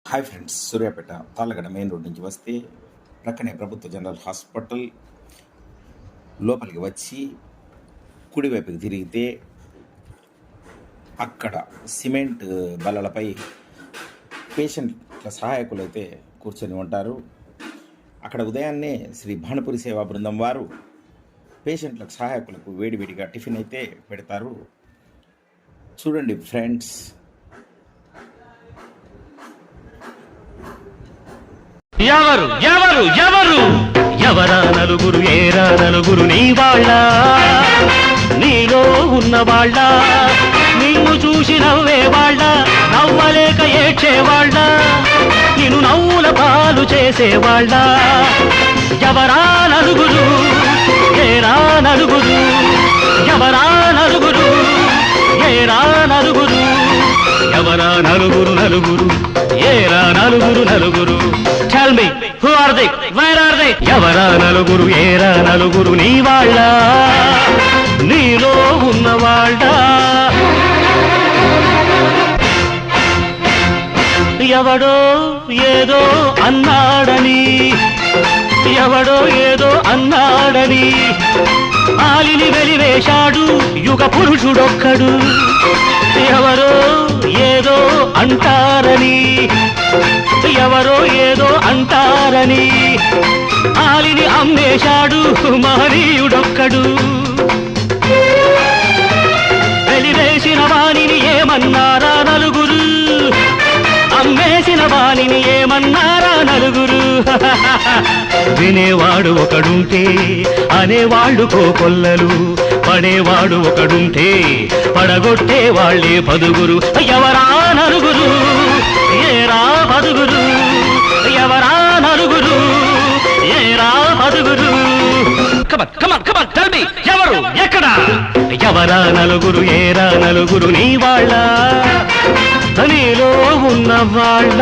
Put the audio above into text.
Hi friends, Suryapet Tallagada main road నుంచి వస్తే ప్రక్కనే ప్రభుత్వ జనరల్ హాస్పిటల్ లోపలికి వచ్చి కుడివైపుకి తిరిగితే అక్కడ సిమెంట్ బల్లలపై పేషెంట్ల సహాయకులు అయితే కూర్చొని ఉంటారు. అక్కడ ఉదయాన్నే శ్రీ భానుపురి సేవా బృందం వారు పేషెంట్లకు సహాయకులకు వేడివేడిగా టిఫిన్ అయితే పెడతారు. చూడండి ఫ్రెండ్స్. ఎవరు ఎవరు ఎవరు ఎవరా నలుగురు ఏరా నలుగురు నీ వాళ్ళ నీలో ఉన్నవాళ్ళ నిన్ను చూసి నవ్వేవాళ్ళ నవ్వలేక ఏడ్చేవాళ్ళ నిన్ను నవ్వుల పాలు చేసేవాళ్ళ ఎవరా నలుగురు ఏరా నలుగురు ఎవరా నలుగురు ఏరా నలుగురు ఎవరా నలుగురు నలుగురు ఏరా నలుగురు నలుగురు Tell me, who are they? Where are they? ఎవరా నలుగురు ఏరా నలుగురు నీ వాళ్ళ నీలో ఉన్నవాళ్ళ ఎవడో ఏదో అన్నాడని ఎవడో ఏదో అన్నాడని ఆలిని వెలివేశాడు యుగ పురుషుడొక్కడు ఎవరో ఏదో అంటారని ఎవరో ఏదో అంటారని ఆలిని అమ్మేశాడు మహనీయుడొక్కడు వెలివేసిన వాణిని ఏమన్నారా నలుగురు అమ్మేసిన వాణిని ఏమన్నారా నలుగురు వినేవాడు ఒకడుంటే అనేవాళ్ళు కోకొల్లలు పడేవాడు ఒకడుంటే పడగొట్టే వాళ్ళే పదుగురు ఎవరా నలుగురు ఏరా పదుగురు ఎవరా నలుగురు ఏరా పదుగురు ఎవరు ఎక్కడ ఎవరా నలుగురు ఏరా నలుగురు నీ వాళ్ళ నీలో ఉన్నవాళ్ళ